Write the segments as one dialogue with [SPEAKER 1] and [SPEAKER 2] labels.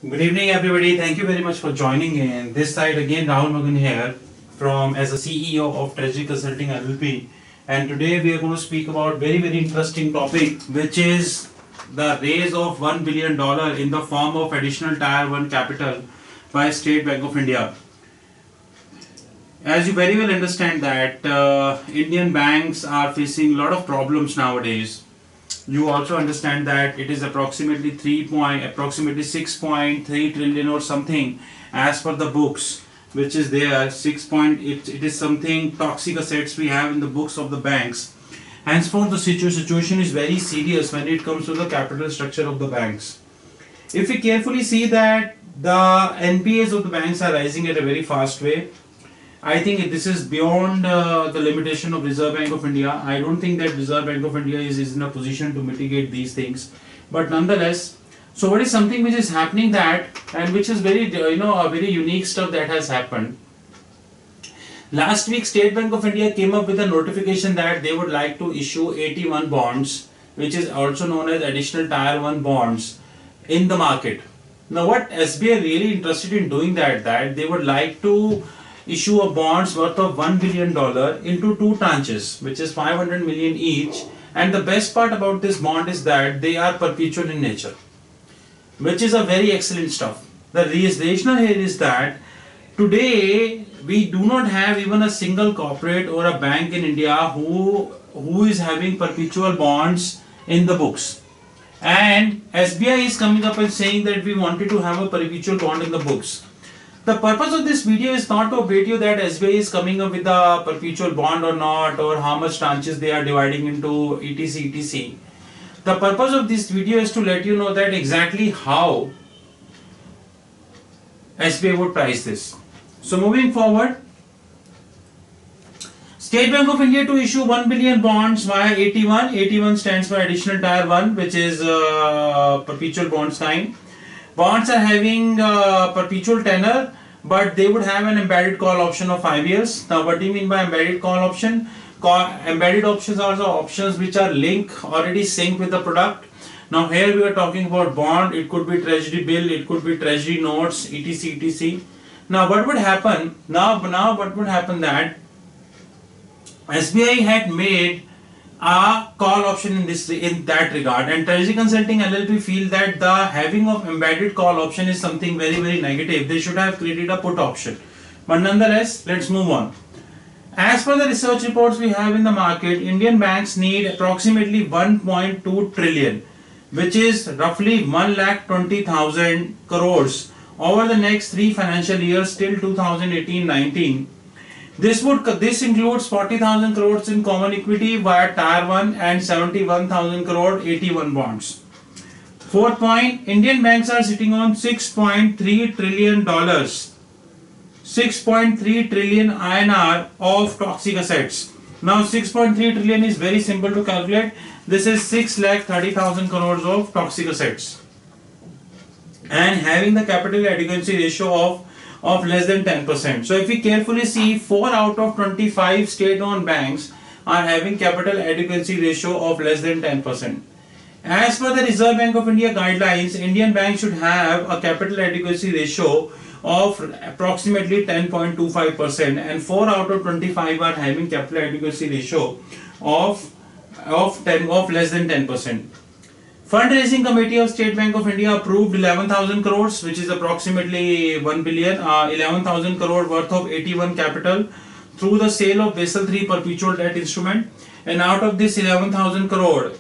[SPEAKER 1] Good evening, everybody. Thank you very much for joining in. This side again, Rahul Magan here from as a CEO of Treasury Consulting LLP. And today we are going to speak about very interesting topic, which is the raise of $1 billion in the form of additional Tier 1 capital by State Bank of India. As you very well understand that Indian banks are facing a lot of problems nowadays. You also understand that it is approximately 6.3 trillion or something as per the books, which is there 6 point it is something toxic assets we have in the books of the banks. Henceforth the situation is very serious when it comes to the capital structure of the banks. If we carefully see that the NPAs of the banks are rising at a very fast way, I think this is beyond the limitation of Reserve Bank of India. I don't think that Reserve Bank of India is in a position to mitigate these things. But nonetheless, so what is something which is happening that, and which is very a very unique stuff that has happened. Last week, State Bank of India came up with a notification that they would like to issue AT1 bonds, which is also known as additional Tier 1 bonds, in the market. Now, what SBI really interested in doing that they would like to issue a bonds worth of $1 billion into two tranches, which is 500 million each. And the best part about this bond is that they are perpetual in nature, which is a very excellent stuff. The rationale here is that today we do not have even a single corporate or a bank in India who is having perpetual bonds in the books. And SBI is coming up and saying that we wanted to have a perpetual bond in the books. The purpose of this video is not to update you that SBI is coming up with a perpetual bond or not, or how much tranches they are dividing into etc. The purpose of this video is to let you know that exactly how SBI would price this. So moving forward, State Bank of India to issue 1 billion bonds via AT1. AT1 stands for additional Tier 1, which is perpetual bonds kind. Bonds are having perpetual tenor, but they would have an embedded call option of 5 years. Now, what do you mean by embedded call option? Embedded options are the options which are already synced with the product. Now, here we are talking about bond. It could be treasury bill, it could be treasury notes, etc. Now, what would happen? Now what would happen that SBI had made a call option in that regard, and Treasury Consulting LLP feel that the having of embedded call option is something very negative. They should have created a put option. But nonetheless, let's move on. As per the research reports we have in the market, Indian banks need approximately 1.2 trillion, which is roughly 1,20,000 crores over the next 3 financial years till 2018-19. This includes 40,000 crores in common equity via Tier 1 and 71,000 crore AT1 bonds. Fourth point, Indian banks are sitting on $6.3 trillion, 6.3 trillion INR of toxic assets. Now 6.3 trillion is very simple to calculate. This is 6,30,000 crores of toxic assets, and having the capital adequacy ratio of less than 10%. So if we carefully see, 4 out of 25 state-owned banks are having capital adequacy ratio of less than 10%. As per the Reserve Bank of India guidelines, Indian banks should have a capital adequacy ratio of approximately 10.25%, and 4 out of 25 are having capital adequacy ratio of less than 10%. Fundraising Committee of State Bank of India approved 11,000 crores, which is approximately 1 billion, 11,000 crore worth of AT1 capital through the sale of Basel III perpetual debt instrument. And out of this 11,000 crore,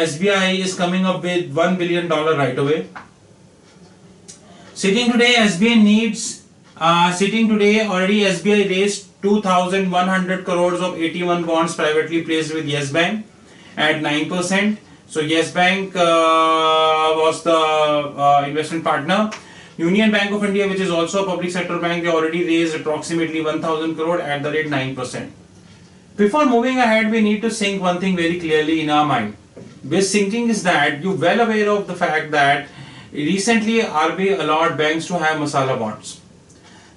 [SPEAKER 1] SBI is coming up with $1 billion right away. Sitting today, already SBI raised 2,100 crores of AT1 bonds privately placed with Yes Bank at 9%. So Yes Bank was the investment partner. Union Bank of India, which is also a public sector bank, they already raised approximately 1,000 crore at the rate 9%. Before moving ahead, we need to sync one thing very clearly in our mind. This thinking is that you're well aware of the fact that recently RBI allowed banks to have masala bonds.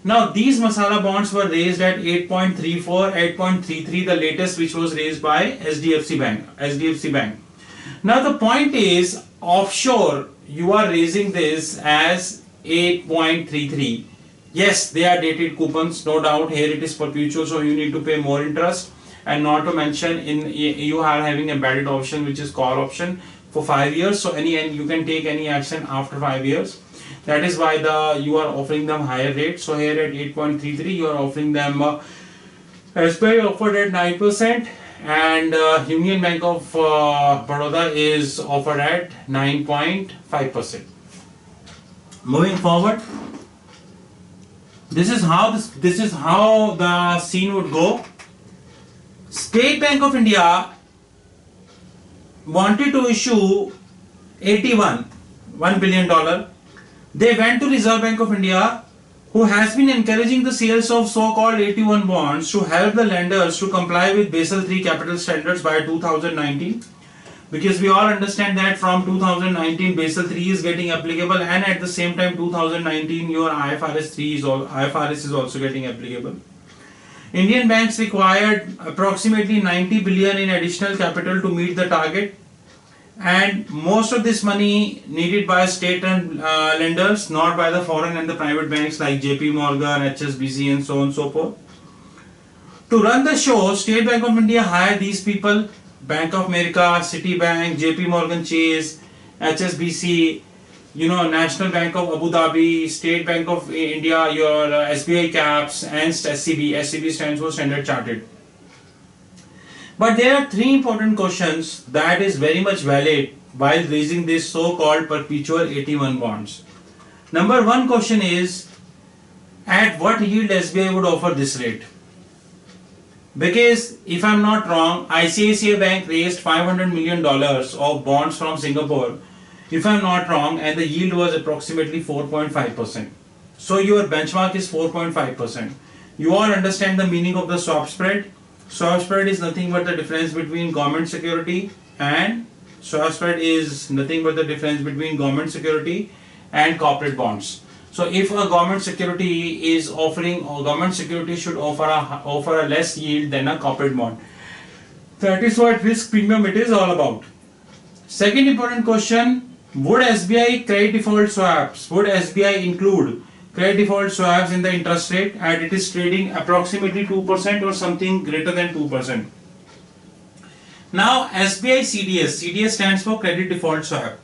[SPEAKER 1] Now these masala bonds were raised at 8.34, 8.33, the latest which was raised by SDFC Bank. Now the point is, offshore you are raising this as 8.33. Yes, they are dated coupons, no doubt. Here it is perpetual, so you need to pay more interest. And not to mention, you are having embedded option, which is call option for 5 years. So you can take any action after 5 years. That is why you are offering them higher rate. So here at 8.33, you are offering them SBI offered at 9%, and Union Bank of Baroda is offered at 9.5%. Moving forward, this is how the scene would go. State Bank of India wanted to issue AT1, $1 billion. They went to Reserve Bank of India, who has been encouraging the sales of so-called AT1 bonds to help the lenders to comply with Basel III capital standards by 2019. Because we all understand that from 2019 Basel III is getting applicable, and at the same time 2019 your IFRS is also getting applicable. Indian banks required approximately 90 billion in additional capital to meet the target, and most of this money needed by state and lenders, not by the foreign and the private banks like JP Morgan, HSBC and so on and so forth. To run the show, State Bank of India hired these people: Bank of America, Citibank, JP Morgan Chase, HSBC, National Bank of Abu Dhabi, State Bank of India, your SBI Caps, and SCB. SCB stands for Standard Chartered. But there are three important questions that is very much valid while raising this so-called perpetual AT1 bonds. Number one question is, at what yield SBI would offer this rate? Because if I'm not wrong, ICICI Bank raised $500 million of bonds from Singapore, if I'm not wrong, and the yield was approximately 4.5%. So your benchmark is 4.5%. You all understand the meaning of the swap spread. Swap spread is nothing but the difference between government security and corporate bonds. So if a government security is offering, or government security should offer a less yield than a corporate bond. That is what risk premium it is all about. Second important question: would SBI credit default swaps? Would SBI include credit default swaps in the interest rate, and it is trading approximately 2% or something greater than 2%. Now SBI CDS stands for credit default swap.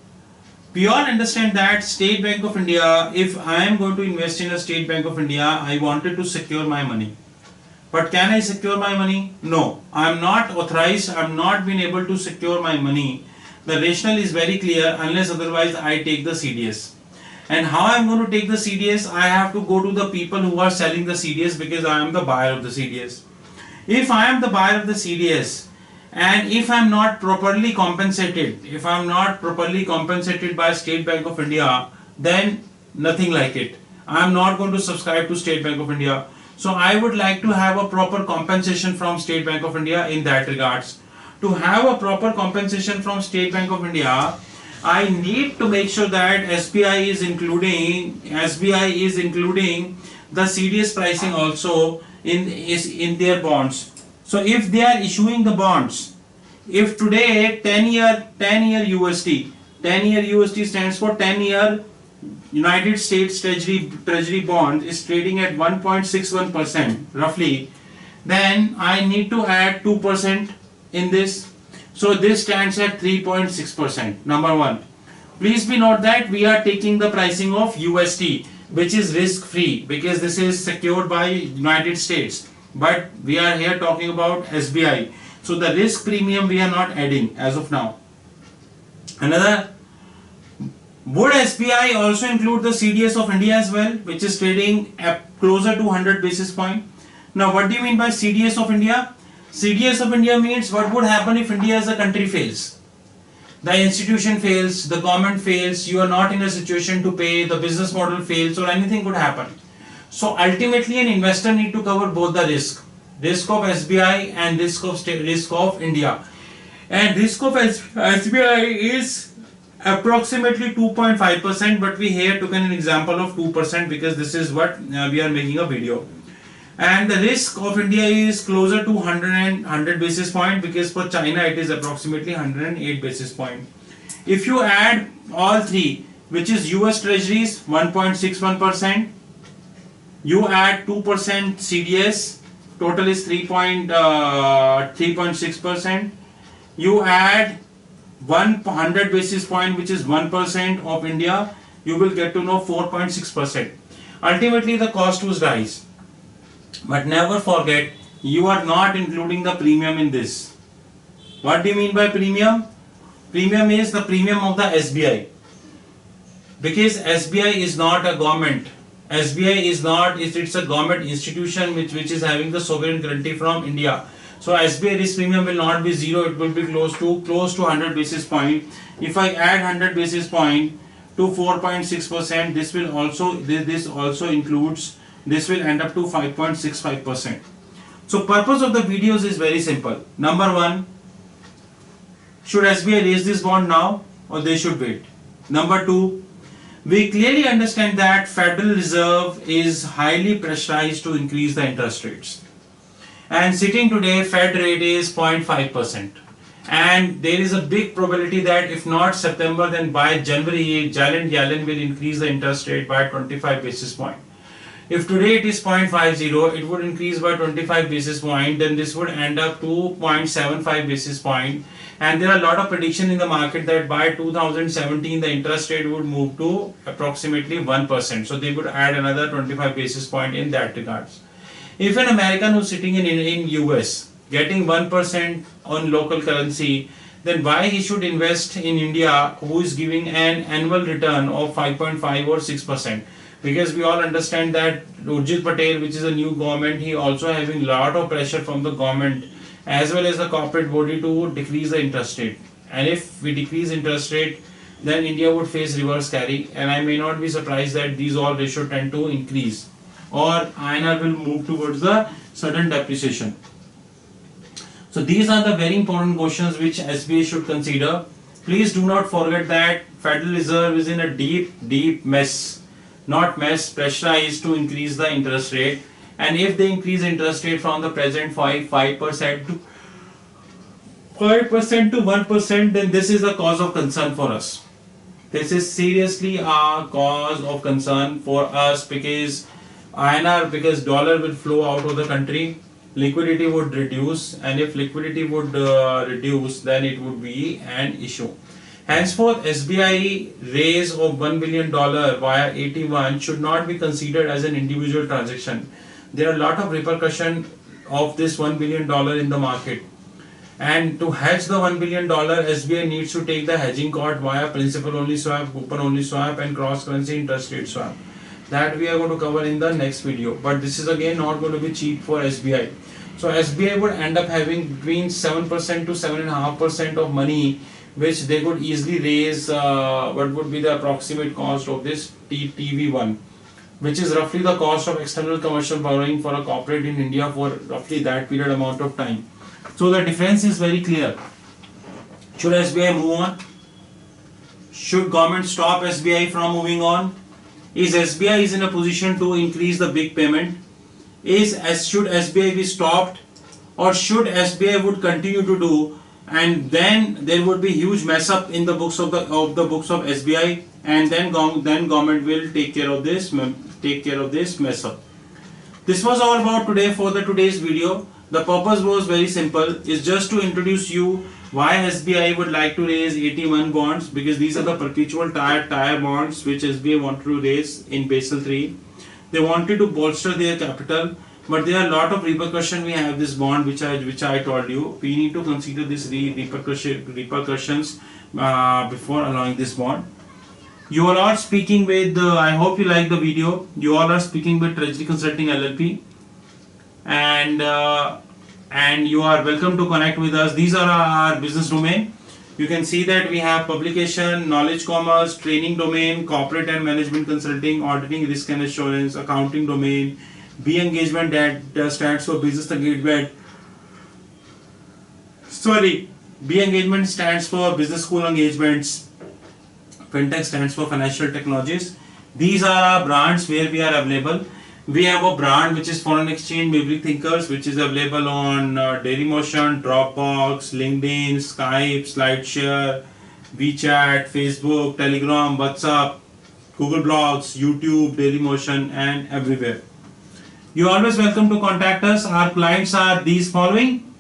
[SPEAKER 1] We all understand that State Bank of India, if I am going to invest in a State Bank of India, I wanted to secure my money. But can I secure my money? No, I am not authorized, I am not been able to secure my money. The rationale is very clear: unless otherwise I take the CDS. And how I am going to take the CDS? I have to go to the people who are selling the CDS, because I am the buyer of the CDS. If I am the buyer of the CDS, and if I am not properly compensated, by State Bank of India, then nothing like it. I am not going to subscribe to State Bank of India. So I would like to have a proper compensation from State Bank of India in that regards. To have a proper compensation from State Bank of India, I need to make sure that SBI is including the CDS pricing also in their bonds. So if they are issuing the bonds, if today 10-year USD stands for 10-year United States Treasury bond is trading at 1.61% roughly, then I need to add 2% in this. So this stands at 3.6%. Number one. Please be note that we are taking the pricing of USD, which is risk free, because this is secured by United States. But we are here talking about SBI. So the risk premium we are not adding as of now. Another, would SBI also include the CDS of India as well, which is trading closer to 100 basis point? Now what do you mean by CDS of India? CDS of India means what would happen if India as a country fails. The institution fails, the government fails, you are not in a situation to pay, the business model fails, or anything could happen. So ultimately an investor need to cover both the risk of SBI and risk of India. And risk of SBI is approximately 2.5%, but we here took an example of 2% because this is what we are making a video. And the risk of India is closer to 100 basis point, because for China it is approximately 108 basis point. If you add all three, which is US Treasuries 1.61%, you add 2% CDS, total is 3.6%. You add 100 basis point, which is 1% of India, you will get to know 4.6%. Ultimately the cost will rise. But never forget, you are not including the premium in this. What do you mean by premium? Premium is the premium of the SBI. Because SBI is not a government. SBI is not, it's a government institution which is having the sovereign guarantee from India. So SBI risk premium will not be zero, it will be close to 100 basis point. If I add 100 basis point to 4.6%, this also includes, this will end up to 5.65%. So purpose of the videos is very simple. Number one, should SBI raise this bond now or they should wait? Number two, we clearly understand that Federal Reserve is highly pressurized to increase the interest rates. And sitting today, Fed rate is 0.5%. And there is a big probability that if not September, then by January, Janet Yellen will increase the interest rate by 25 basis point. If today it is 0.50, it would increase by 25 basis point, then this would end up to 0.75 basis point. And there are a lot of prediction in the market that by 2017 the interest rate would move to approximately 1%. So they would add another 25 basis point in that regards. If an American who's sitting in US getting 1% on local currency, then why he should invest in India, who is giving an annual return of 5.5 or 6%? Because we all understand that Urjit Patel, which is a new government, he also having lot of pressure from the government as well as the corporate body to decrease the interest rate. And if we decrease interest rate, then India would face reverse carry, and I may not be surprised that these all ratios tend to increase, or INR will move towards the sudden depreciation. So these are the very important questions which SBI should consider. Please do not forget that Federal Reserve is in a deep mess. Not mess, pressurized to increase the interest rate. And if they increase interest rate from the present 5% to 1%, then this is a cause of concern for us. This is seriously a cause of concern for us, because INR, because dollar will flow out of the country, liquidity would reduce, and if liquidity would reduce, then it would be an issue. Henceforth, SBI raise of $1 billion via AT1 should not be considered as an individual transaction. There are a lot of repercussions of this $1 billion in the market. And to hedge the $1 billion, SBI needs to take the hedging cost via principal only swap, coupon only swap, and cross currency interest rate swap. That we are going to cover in the next video. But this is again not going to be cheap for SBI. So SBI would end up having between 7% to 7.5% of money, which they could easily raise. What would be the approximate cost of this TV1, which is roughly the cost of external commercial borrowing for a corporate in India for roughly that period amount of time. So the difference is very clear. Should SBI move on? Should government stop SBI from moving on? Is SBI is in a position to increase the big payment? Should SBI be stopped, or should SBI would continue to do, and then there would be huge mess up in the books of the books of SBI, and then government will take care of this mess up. This was all about today's video. The purpose was very simple, is just to introduce you why SBI would like to raise AT1 bonds, because these are the perpetual tier bonds which SBI wanted to raise in Basel III. They wanted to bolster their capital, but there are a lot of repercussions. We have this bond which I told you. We need to consider this repercussions before allowing this bond. You all are speaking with, I hope you like the video. You all are speaking with Treasury Consulting LLP, and you are welcome to connect with us. These are our business domain. You can see that we have publication, knowledge commerce, training domain, corporate and management consulting, auditing, risk and assurance, accounting domain, B engagement, that stands for business engagement. B engagement stands for business school engagements. Fintech stands for financial technologies. These are our brands where we are available. We have a brand which is foreign exchange Maverick Thinkers, which is available on Dailymotion, Dropbox, LinkedIn, Skype, SlideShare, WeChat, Facebook, Telegram, WhatsApp, Google Blogs, YouTube, Dailymotion, and everywhere. You are always welcome to contact us. Our clients are these following.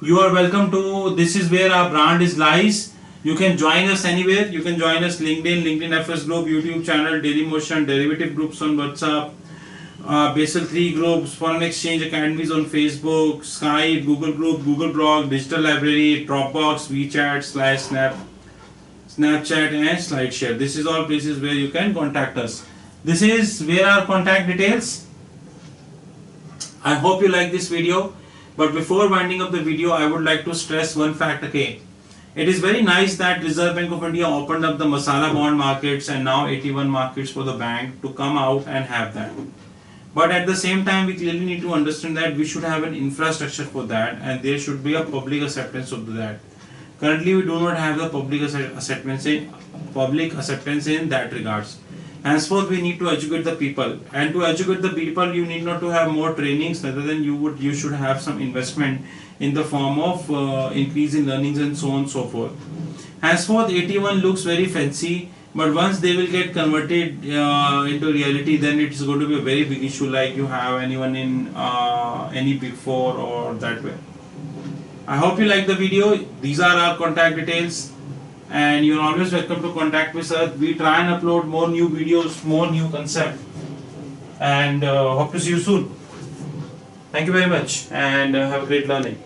[SPEAKER 1] You are welcome to, this is where our brand is lies. You can join us anywhere. You can join us LinkedIn FS group, YouTube channel, Dailymotion, derivative groups on WhatsApp, Basel 3 groups, foreign exchange academies on Facebook, Skype, Google group, Google blog, digital library, Dropbox, WeChat, Snapchat, and SlideShare. This is all places where you can contact us. This is where our contact details. I hope you like this video, but before winding up the video, I would like to stress one fact again. It is very nice that Reserve Bank of India opened up the masala bond markets and now AT1 markets for the bank to come out and have that. But at the same time, we clearly need to understand that we should have an infrastructure for that, and there should be a public acceptance of that. Currently, we do not have the public acceptance in that regards. Henceforth, we need to educate the people, and to educate the people, you need not to have more trainings. Rather than you should have some investment in the form of increase in learnings and so on and so forth. Henceforth, AT1 looks very fancy, but once they will get converted into reality, then it's going to be a very big issue. Like you have anyone in any big four or that way. I hope you like the video. These are our contact details, and you're always welcome to contact with us. We try and upload more new videos, more new concept, and hope to see you soon. Thank you very much, and have a great learning.